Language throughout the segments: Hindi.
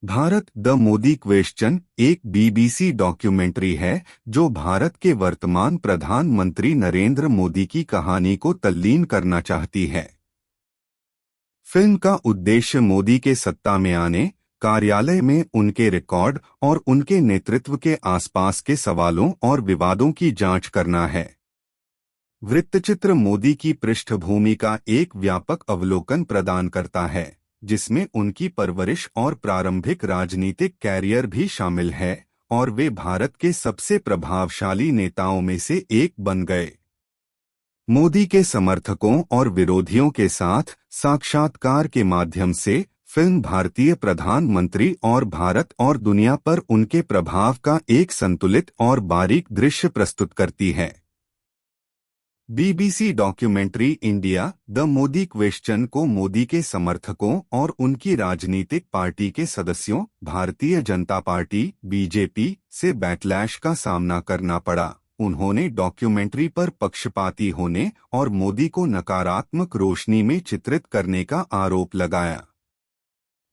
भारत द मोदी क्वेश्चन एक बीबीसी डॉक्यूमेंट्री है जो भारत के वर्तमान प्रधानमंत्री नरेंद्र मोदी की कहानी को तल्लीन करना चाहती है। फिल्म का उद्देश्य मोदी के सत्ता में आने, कार्यालय में उनके रिकॉर्ड और उनके नेतृत्व के आसपास के सवालों और विवादों की जांच करना है। वृत्तचित्र मोदी की पृष्ठभूमि का एक व्यापक अवलोकन प्रदान करता है, जिसमें उनकी परवरिश और प्रारंभिक राजनीतिक कैरियर भी शामिल है और वे भारत के सबसे प्रभावशाली नेताओं में से एक बन गए। मोदी के समर्थकों और विरोधियों के साथ साक्षात्कार के माध्यम से फिल्म भारतीय प्रधानमंत्री और भारत और दुनिया पर उनके प्रभाव का एक संतुलित और बारीक दृश्य प्रस्तुत करती है। BBC documentary India the Modi question को मोदी के समर्थकों और उनकी राजनीतिक पार्टी के सदस्यों भारतीय जनता पार्टी बीजेपी से बैकलैश का सामना करना पड़ा। उन्होंने डॉक्यूमेंट्री पर पक्षपाती होने और मोदी को नकारात्मक रोशनी में चित्रित करने का आरोप लगाया।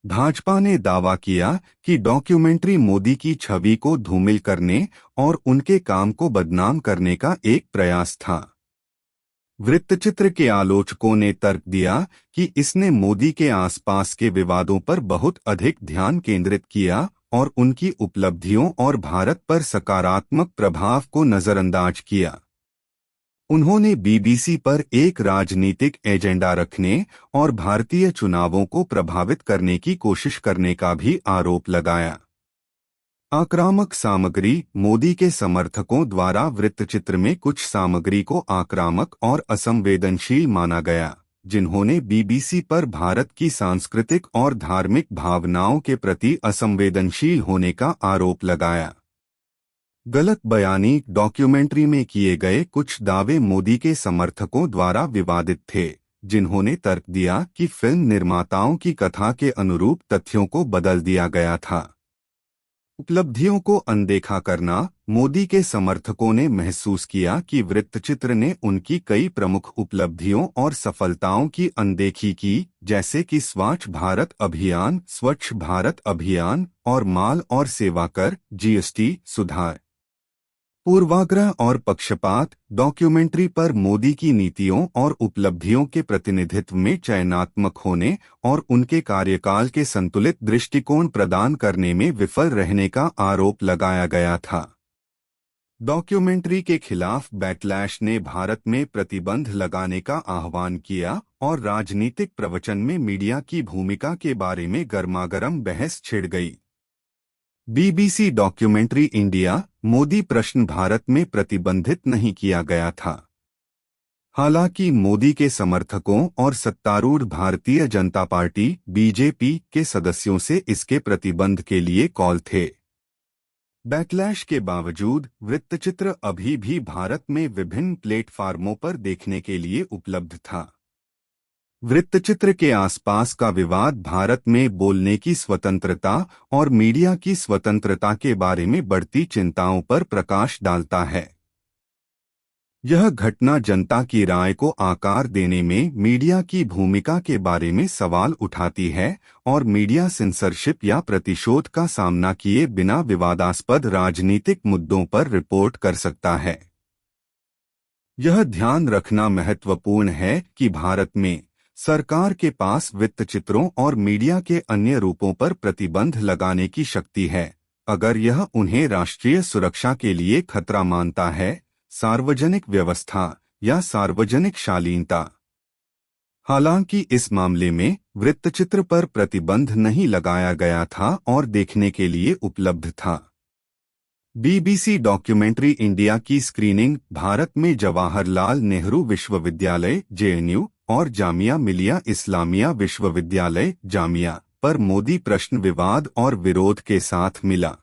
भाजपा ने दावा किया कि डॉक्यूमेंट्री मोदी की छवि को धूमिल करने और उनके काम को बदनाम करने का एक प्रयास था। वृत्तचित्र के आलोचकों ने तर्क दिया कि इसने मोदी के आसपास के विवादों पर बहुत अधिक ध्यान केंद्रित किया और उनकी उपलब्धियों और भारत पर सकारात्मक प्रभाव को नजरअंदाज किया। उन्होंने बीबीसी पर एक राजनीतिक एजेंडा रखने और भारतीय चुनावों को प्रभावित करने की कोशिश करने का भी आरोप लगाया। आक्रामक सामग्री मोदी के समर्थकों द्वारा वृत्तचित्र में कुछ सामग्री को आक्रामक और असंवेदनशील माना गया, जिन्होंने बीबीसी पर भारत की सांस्कृतिक और धार्मिक भावनाओं के प्रति असंवेदनशील होने का आरोप लगाया। गलत बयानी डॉक्यूमेंट्री में किए गए कुछ दावे मोदी के समर्थकों द्वारा विवादित थे, जिन्होंने तर्क दिया कि फिल्म निर्माताओं की कथा के अनुरूप तथ्यों को बदल दिया गया था। उपलब्धियों को अनदेखा करना मोदी के समर्थकों ने महसूस किया कि वृत्तचित्र ने उनकी कई प्रमुख उपलब्धियों और सफलताओं की अनदेखी की, जैसे कि स्वच्छ भारत अभियान और माल और सेवा कर जीएसटी सुधार। पूर्वाग्रह और पक्षपात डॉक्यूमेंट्री पर मोदी की नीतियों और उपलब्धियों के प्रतिनिधित्व में चयनात्मक होने और उनके कार्यकाल के संतुलित दृष्टिकोण प्रदान करने में विफल रहने का आरोप लगाया गया था। डॉक्यूमेंट्री के खिलाफ बैकलैश ने भारत में प्रतिबंध लगाने का आह्वान किया और राजनीतिक प्रवचन में मीडिया की भूमिका के बारे में गर्मागर्म बहस छिड़ गई। बीबीसी डॉक्यूमेंट्री इंडिया मोदी प्रश्न भारत में प्रतिबंधित नहीं किया गया था। हालांकि मोदी के समर्थकों और सत्तारूढ़ भारतीय जनता पार्टी बीजेपी के सदस्यों से इसके प्रतिबंध के लिए कॉल थे। बैकलैश के बावजूद वृत्तचित्र अभी भी भारत में विभिन्न प्लेटफार्मों पर देखने के लिए उपलब्ध था। वृत्तचित्र के आसपास का विवाद भारत में बोलने की स्वतंत्रता और मीडिया की स्वतंत्रता के बारे में बढ़ती चिंताओं पर प्रकाश डालता है। यह घटना जनता की राय को आकार देने में मीडिया की भूमिका के बारे में सवाल उठाती है और मीडिया सेंसरशिप या प्रतिशोध का सामना किए बिना विवादास्पद राजनीतिक मुद्दों पर रिपोर्ट कर सकता है। यह ध्यान रखना महत्वपूर्ण है कि भारत में सरकार के पास वृत्तचित्रों और मीडिया के अन्य रूपों पर प्रतिबंध लगाने की शक्ति है, अगर यह उन्हें राष्ट्रीय सुरक्षा के लिए खतरा मानता है, सार्वजनिक व्यवस्था या सार्वजनिक शालीनता। हालांकि इस मामले में वृत्तचित्र पर प्रतिबंध नहीं लगाया गया था और देखने के लिए उपलब्ध था। बीबीसी डॉक्यूमेंट्री इंडिया की स्क्रीनिंग भारत में जवाहरलाल नेहरू विश्वविद्यालय जेएनयू और जामिया मिलिया इस्लामिया विश्वविद्यालय जामिया पर मोदी प्रश्न विवाद और विरोध के साथ मिला।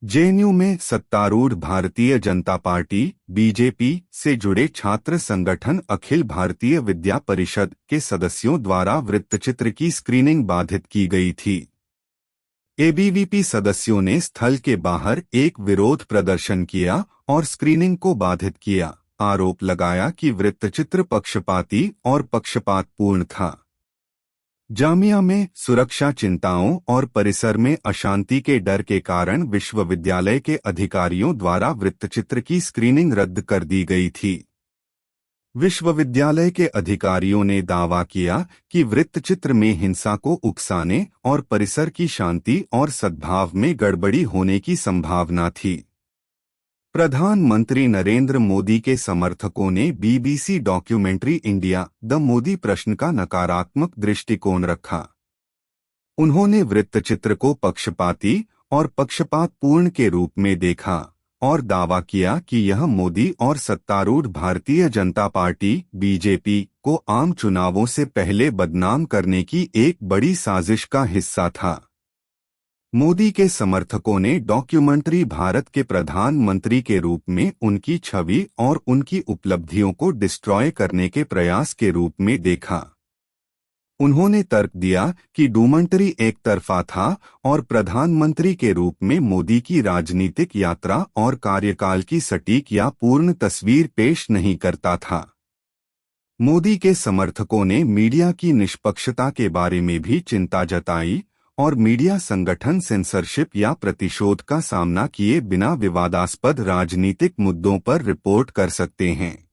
जेएनयू में सत्तारूढ़ भारतीय जनता पार्टी बीजेपी से जुड़े छात्र संगठन अखिल भारतीय विद्या परिषद के सदस्यों द्वारा वृत्तचित्र की स्क्रीनिंग बाधित की गई थी। एबीवीपी सदस्यों ने स्थल के बाहर एक विरोध प्रदर्शन किया और स्क्रीनिंग को बाधित किया, आरोप लगाया कि वृत्तचित्र पक्षपाती और पक्षपातपूर्ण था। जामिया में सुरक्षा चिंताओं और परिसर में अशांति के डर के कारण विश्वविद्यालय के अधिकारियों द्वारा वृत्तचित्र की स्क्रीनिंग रद्द कर दी गई थी। विश्वविद्यालय के अधिकारियों ने दावा किया कि वृत्तचित्र में हिंसा को उकसाने और परिसर की शांति और सद्भाव में गड़बड़ी होने की संभावना थी। प्रधानमंत्री नरेंद्र मोदी के समर्थकों ने BBC documentary India the Modi प्रश्न का नकारात्मक दृष्टिकोण रखा। उन्होंने वृत्तचित्र को पक्षपाती और पक्षपातपूर्ण के रूप में देखा और दावा किया कि यह मोदी और सत्तारूढ़ भारतीय जनता पार्टी बीजेपी को आम चुनावों से पहले बदनाम करने की एक बड़ी साजिश का हिस्सा था। मोदी के समर्थकों ने डॉक्यूमेंट्री भारत के प्रधानमंत्री के रूप में उनकी छवि और उनकी उपलब्धियों को डिस्ट्रॉय करने के प्रयास के रूप में देखा। उन्होंने तर्क दिया कि डॉक्यूमेंट्री एक तरफा था और प्रधानमंत्री के रूप में मोदी की राजनीतिक यात्रा और कार्यकाल की सटीक या पूर्ण तस्वीर पेश नहीं करता था। मोदी के समर्थकों ने मीडिया की निष्पक्षता के बारे में भी चिंता जताई और मीडिया संगठन सेंसरशिप या प्रतिशोध का सामना किए बिना विवादास्पद राजनीतिक मुद्दों पर रिपोर्ट कर सकते हैं।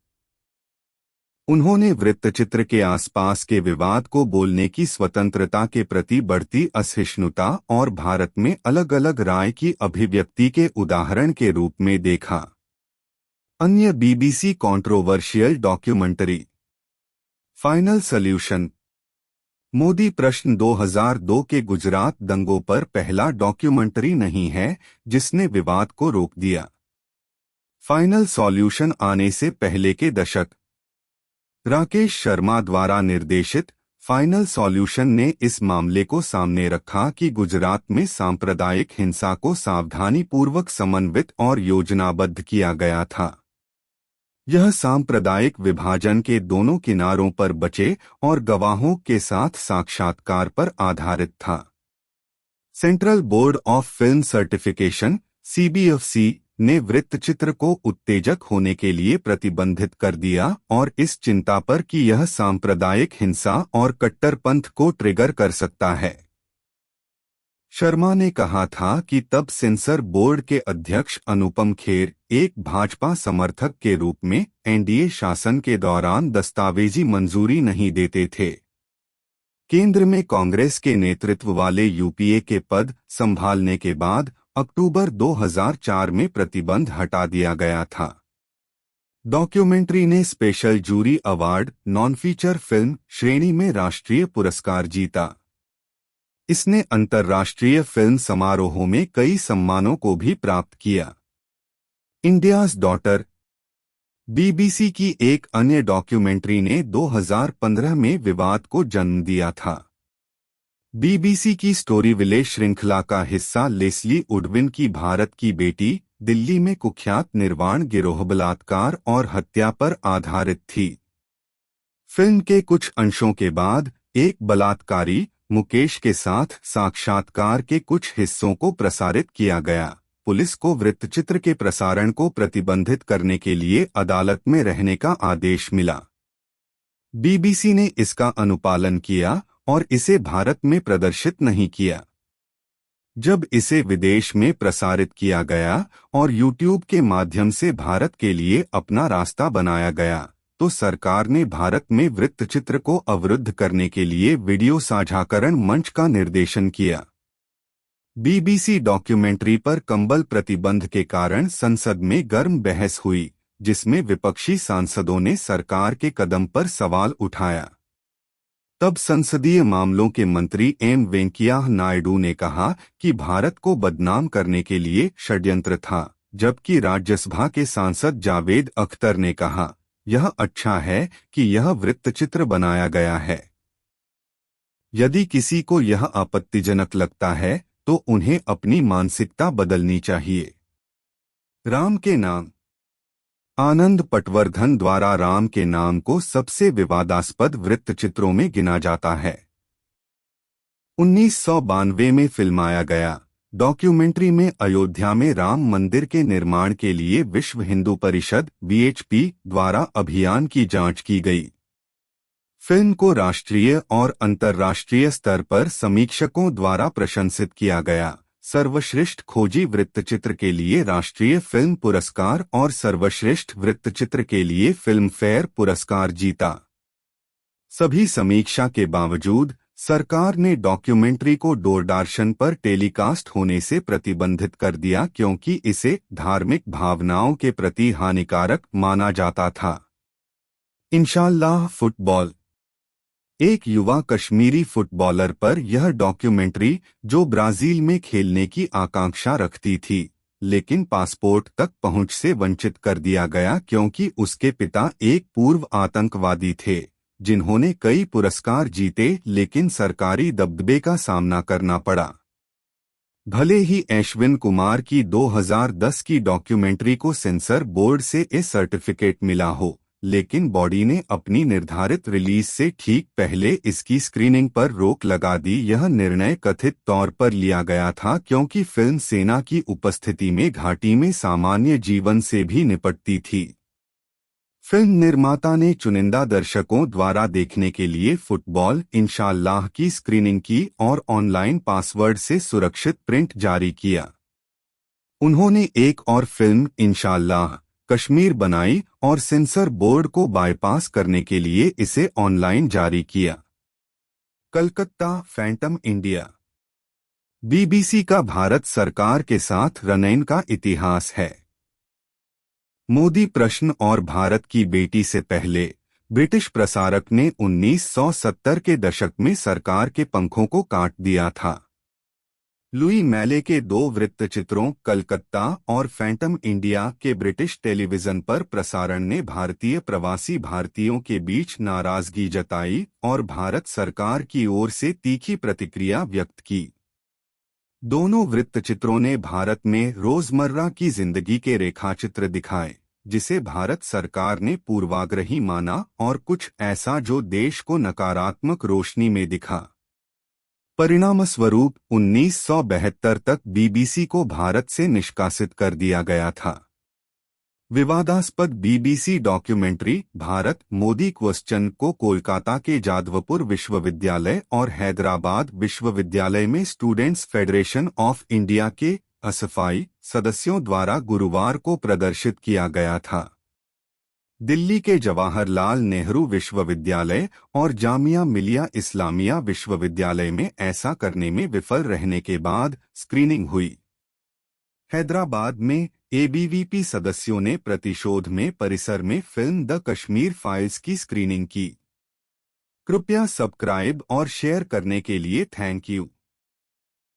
उन्होंने वृत्तचित्र के आसपास के विवाद को बोलने की स्वतंत्रता के प्रति बढ़ती असहिष्णुता और भारत में अलग अलग राय की अभिव्यक्ति के उदाहरण के रूप में देखा। अन्य BBC controversial documentary final solution Modi प्रश्न 2002 के गुजरात दंगों पर पहला डॉक्यूमेंट्री नहीं है जिसने विवाद को रोक दिया। फाइनल सॉल्यूशन आने से पहले के दशक राकेश शर्मा द्वारा निर्देशित फाइनल सॉल्यूशन ने इस मामले को सामने रखा कि गुजरात में सांप्रदायिक हिंसा को सावधानीपूर्वक समन्वित और योजनाबद्ध किया गया था। यह सांप्रदायिक विभाजन के दोनों किनारों पर बचे और गवाहों के साथ साक्षात्कार पर आधारित था। Central board of film certification (CBFC) ने वृत्तचित्र को उत्तेजक होने के लिए प्रतिबंधित कर दिया और इस चिंता पर कि यह सांप्रदायिक हिंसा और कट्टरपंथ को ट्रिगर कर सकता है। शर्मा ने कहा था कि तब सेंसर बोर्ड के अध्यक्ष अनुपम खेर एक भाजपा समर्थक के रूप में एनडीए शासन के दौरान दस्तावेजी मंजूरी नहीं देते थे। केंद्र में कांग्रेस के नेतृत्व वाले यूपीए के पद संभालने के बाद अक्टूबर 2004 में प्रतिबंध हटा दिया गया था। डॉक्यूमेंट्री ने special jury award non feature film श्रेणी में राष्ट्रीय पुरस्कार जीता। इसने अंतर्राष्ट्रीय फिल्म समारोहों में कई सम्मानों को भी प्राप्त किया। इंडियाज डॉटर बीबीसी की एक अन्य डॉक्यूमेंट्री ने 2015 में विवाद को जन्म दिया था। बीबीसी की स्टोरी विलेज श्रृंखला का हिस्सा लेस्ली उडविन की भारत की बेटी दिल्ली में कुख्यात निर्वाण गिरोह बलात्कार और हत्या पर आधारित थी। फिल्म के कुछ अंशों के बाद एक बलात्कारी मुकेश के साथ साक्षात्कार के कुछ हिस्सों को प्रसारित किया गया। पुलिस को वृत्तचित्र के प्रसारण को प्रतिबंधित करने के लिए अदालत में रहने का आदेश मिला। बीबीसी ने इसका अनुपालन किया और इसे भारत में प्रदर्शित नहीं किया। जब इसे विदेश में प्रसारित किया गया और यूट्यूब के माध्यम से भारत के लिए अपना रास्ता बनाया गया, तो सरकार ने भारत में वृत्तचित्र को अवरुद्ध करने के लिए वीडियो साझाकरण मंच का निर्देशन किया। बीबीसी डॉक्यूमेंट्री पर कंबल प्रतिबंध के कारण संसद में गर्म बहस हुई, जिसमें विपक्षी सांसदों ने सरकार के कदम पर सवाल उठाया। तब संसदीय मामलों के मंत्री एम वेंकैया नायडू ने कहा कि भारत को बदनाम करने के लिए षड्यंत्र था, जबकि राज्यसभा के सांसद जावेद अख्तर ने कहा, यह अच्छा है कि यह वृत्तचित्र बनाया गया है। यदि किसी को यह आपत्तिजनक लगता है तो उन्हें अपनी मानसिकता बदलनी चाहिए। राम के नाम आनंद पटवर्धन द्वारा राम के नाम को सबसे विवादास्पद वृत्तचित्रों में गिना जाता है। 1992 में फिल्माया गया डॉक्यूमेंट्री में अयोध्या में राम मंदिर के निर्माण के लिए विश्व हिंदू परिषद (VHP) द्वारा अभियान की जांच की गई। फिल्म को राष्ट्रीय और अंतर्राष्ट्रीय स्तर पर समीक्षकों द्वारा प्रशंसित किया गया। सर्वश्रेष्ठ खोजी वृत्तचित्र के लिए राष्ट्रीय फिल्म पुरस्कार और सर्वश्रेष्ठ वृत्तचित्र के लिए फिल्मफेयर पुरस्कार जीता। सभी समीक्षा के बावजूद सरकार ने डॉक्यूमेंट्री को दूरदर्शन पर टेलीकास्ट होने से प्रतिबंधित कर दिया क्योंकि इसे धार्मिक भावनाओं के प्रति हानिकारक माना जाता था। इंशाअल्लाह फुटबॉल। एक युवा कश्मीरी फुटबॉलर पर यह डॉक्यूमेंट्री, जो ब्राजील में खेलने की आकांक्षा रखती थी, लेकिन पासपोर्ट तक पहुंच से वंचित कर दिया गया क्योंकि उसके पिता एक पूर्व आतंकवादी थे, जिन्होंने कई पुरस्कार जीते लेकिन सरकारी दबदबे का सामना करना पड़ा। भले ही अश्विन कुमार की 2010 की डॉक्यूमेंट्री को सेंसर बोर्ड से ए सर्टिफिकेट मिला हो, लेकिन बॉडी ने अपनी निर्धारित रिलीज से ठीक पहले इसकी स्क्रीनिंग पर रोक लगा दी। यह निर्णय कथित तौर पर लिया गया था क्योंकि फिल्म सेना की उपस्थिति में घाटी में सामान्य जीवन से भी निपटती थी। फिल्म निर्माता ने चुनिंदा दर्शकों द्वारा देखने के लिए फुटबॉल इंशाअल्लाह की स्क्रीनिंग की और ऑनलाइन पासवर्ड से सुरक्षित प्रिंट जारी किया। उन्होंने एक और फिल्म इंशाअल्लाह कश्मीर बनाई और सेंसर बोर्ड को बाईपास करने के लिए इसे ऑनलाइन जारी किया। Calcutta Phantom India. बीबीसी का भारत सरकार के साथ रनईन का इतिहास है। मोदी प्रश्न और भारत की बेटी से पहले ब्रिटिश प्रसारक ने 1970 के दशक में सरकार के पंखों को काट दिया था। लुई मैले के 2 वृत्तचित्रों कलकत्ता और फैंटम इंडिया के ब्रिटिश टेलीविजन पर प्रसारण ने भारतीय प्रवासी भारतीयों के बीच नाराजगी जताई और भारत सरकार की ओर से तीखी प्रतिक्रिया व्यक्त की। दोनों वृत्तचित्रों ने भारत में रोजमर्रा की जिंदगी के रेखाचित्र दिखाए, जिसे भारत सरकार ने पूर्वाग्रही माना और कुछ ऐसा जो देश को नकारात्मक रोशनी में दिखा। परिणामस्वरूप 1972 तक बीबीसी को भारत से निष्कासित कर दिया गया था। विवादास्पद BBC documentary Bharat Modi question को कोलकाता के जादवपुर विश्वविद्यालय और हैदराबाद विश्वविद्यालय में स्टूडेंट्स फेडरेशन ऑफ इंडिया के असफाई सदस्यों द्वारा गुरुवार को प्रदर्शित किया गया था। दिल्ली के जवाहरलाल नेहरू विश्वविद्यालय और जामिया मिलिया इस्लामिया विश्वविद्यालय में ऐसा करने में विफल रहने के बाद स्क्रीनिंग हुई। हैदराबाद में एबीवीपी सदस्यों ने प्रतिशोध में परिसर में फिल्म द कश्मीर फाइल्स की स्क्रीनिंग की। कृपया सब्सक्राइब और शेयर करने के लिए थैंक यू।